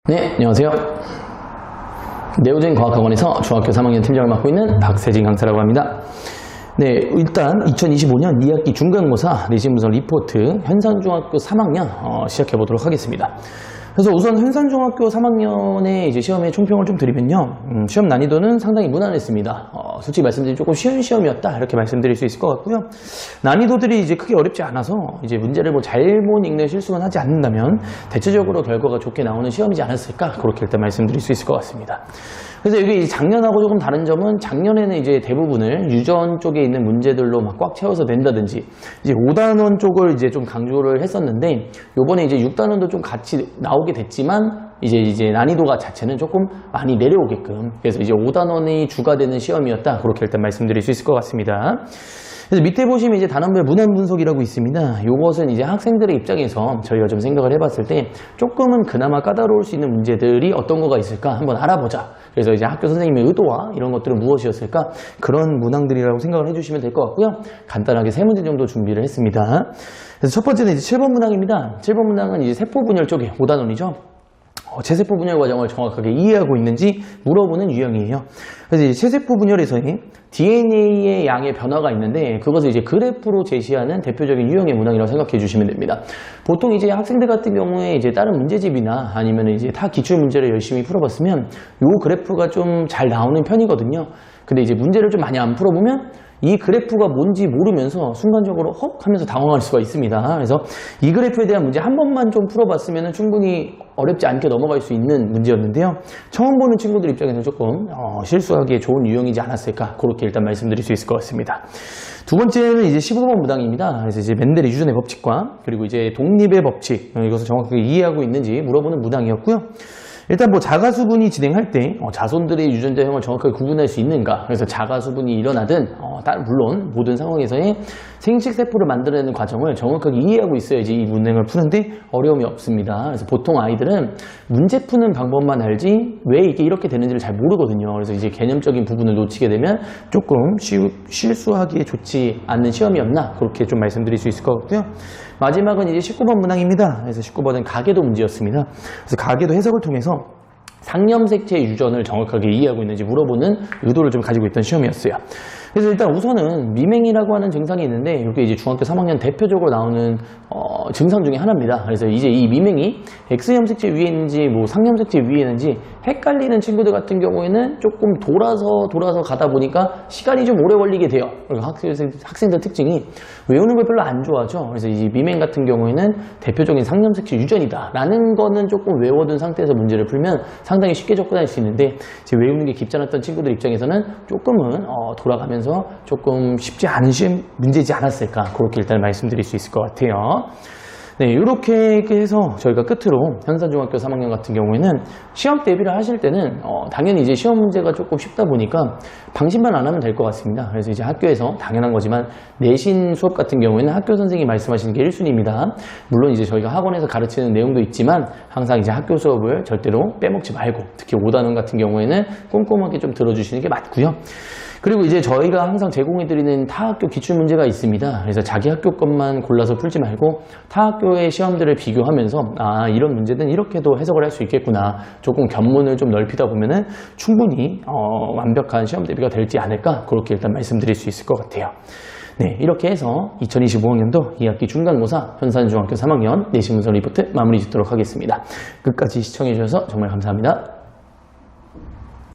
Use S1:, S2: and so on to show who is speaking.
S1: 네, 안녕하세요. 네오젠 과학학원에서 중학교 3학년 팀장을 맡고 있는 박세진 강사라고 합니다. 네, 일단 2025년 2학기 중간고사 내신 분석 리포트 현산중학교 3학년 시작해 보도록 하겠습니다. 그래서 우선 현산중학교 3학년의 이제 시험의 총평을 좀 드리면요. 시험 난이도는 상당히 무난했습니다. 솔직히 말씀드리면 조금 쉬운 시험이었다 이렇게 말씀드릴 수 있을 것 같고요. 난이도들이 이제 크게 어렵지 않아서 이제 문제를 뭐 잘못 읽는 실수만 하지 않는다면 대체적으로 결과가 좋게 나오는 시험이지 않았을까 그렇게 일단 말씀드릴 수 있을 것 같습니다. 그래서 여기 작년하고 조금 다른 점은 작년에는 이제 대부분을 유전 쪽에 있는 문제들로 막 꽉 채워서 낸다든지 이제 5단원 쪽을 이제 좀 강조를 했었는데 요번에 이제 6단원도 좀 같이 나오게 됐지만 이제 난이도가 자체는 조금 많이 내려오게끔 그래서 이제 5단원이 주가 되는 시험이었다 그렇게 일단 말씀드릴 수 있을 것 같습니다. 그래서 밑에 보시면 이제 단원별 문항 분석이라고 있습니다. 요것은 이제 학생들의 입장에서 저희가 좀 생각을 해봤을 때 조금은 그나마 까다로울 수 있는 문제들이 어떤 거가 있을까 한번 알아보자. 그래서 이제 학교 선생님의 의도와 이런 것들은 무엇이었을까 그런 문항들이라고 생각을 해주시면 될 것 같고요. 간단하게 3문제 정도 준비를 했습니다. 그래서 첫 번째는 이제 7번 문항입니다. 7번 문항은 이제 세포 분열 쪽에 5단원이죠. 체세포 분열 과정을 정확하게 이해하고 있는지 물어보는 유형이에요. 그래서 이제 체세포 분열에서의 DNA의 양의 변화가 있는데 그것을 이제 그래프로 제시하는 대표적인 유형의 문항이라고 생각해 주시면 됩니다. 보통 이제 학생들 같은 경우에 이제 다른 문제집이나 아니면 이제 타 기출 문제를 열심히 풀어봤으면 요 그래프가 좀 잘 나오는 편이거든요. 근데 이제 문제를 좀 많이 안 풀어보면 이 그래프가 뭔지 모르면서 순간적으로 헉 하면서 당황할 수가 있습니다. 그래서 이 그래프에 대한 문제 한 번만 좀 풀어봤으면 충분히 어렵지 않게 넘어갈 수 있는 문제였는데요. 처음 보는 친구들 입장에서 조금 실수하기에 좋은 유형이지 않았을까 그렇게 일단 말씀드릴 수 있을 것 같습니다. 두 번째는 이제 15번 문항입니다. 그래서 이제 맨델의 유전의 법칙과 그리고 이제 독립의 법칙 이것을 정확하게 이해하고 있는지 물어보는 문항이었고요. 일단 뭐 자가수분이 진행할 때 자손들의 유전자형을 정확하게 구분할 수 있는가 그래서 자가수분이 일어나든 물론 모든 상황에서의 생식세포를 만들어내는 과정을 정확하게 이해하고 있어야지 이 문항을 푸는데 어려움이 없습니다. 그래서 보통 아이들은 문제 푸는 방법만 알지 왜 이게 이렇게 되는지를 잘 모르거든요. 그래서 이제 개념적인 부분을 놓치게 되면 조금 실수하기에 좋지 않는 시험이었나 그렇게 좀 말씀드릴 수 있을 것 같고요. 마지막은 이제 19번 문항입니다. 그래서 19번은 가계도 문제였습니다. 그래서 가계도 해석을 통해서 상념색체 유전을 정확하게 이해하고 있는지 물어보는 의도를 좀 가지고 있던 시험이었어요. 그래서 일단 우선은 미맹이라고 하는 증상이 있는데 이게 이제 중학교 3학년 대표적으로 나오는 증상 중에 하나입니다. 그래서 이제 이 미맹이 X염색체 위에 있는지 뭐 상염색체 위에 있는지 헷갈리는 친구들 같은 경우에는 조금 돌아서 가다 보니까 시간이 좀 오래 걸리게 돼요. 그리고 학생들 특징이 외우는 걸 별로 안 좋아하죠. 그래서 이 미맹 같은 경우에는 대표적인 상염색체 유전이다 라는 거는 조금 외워둔 상태에서 문제를 풀면 상당히 쉽게 접근할 수 있는데 이제 외우는 게 깊지않았던 친구들 입장에서는 조금은 돌아가면서 조금 쉽지 않은 문제지 않았을까 그렇게 일단 말씀드릴 수 있을 것 같아요. 네, 이렇게 해서 저희가 끝으로 현산중학교 3학년 같은 경우에는 시험 대비를 하실 때는 당연히 이제 시험 문제가 조금 쉽다 보니까 방심만 안 하면 될 것 같습니다. 그래서 이제 학교에서 당연한 거지만 내신 수업 같은 경우에는 학교 선생님이 말씀하시는 게 1순위입니다. 물론 이제 저희가 학원에서 가르치는 내용도 있지만 항상 이제 학교 수업을 절대로 빼먹지 말고 특히 5단원 같은 경우에는 꼼꼼하게 좀 들어주시는 게 맞고요. 그리고 이제 저희가 항상 제공해드리는 타학교 기출문제가 있습니다. 그래서 자기 학교 것만 골라서 풀지 말고 타학교의 시험들을 비교하면서 이런 문제는 이렇게도 해석을 할 수 있겠구나. 조금 견문을 좀 넓히다 보면은 충분히 완벽한 시험 대비가 될지 않을까 그렇게 일단 말씀드릴 수 있을 것 같아요. 네, 이렇게 해서 2025학년도 2학기 중간고사 현산중학교 3학년 내신 분석 리포트 마무리 짓도록 하겠습니다. 끝까지 시청해주셔서 정말 감사합니다.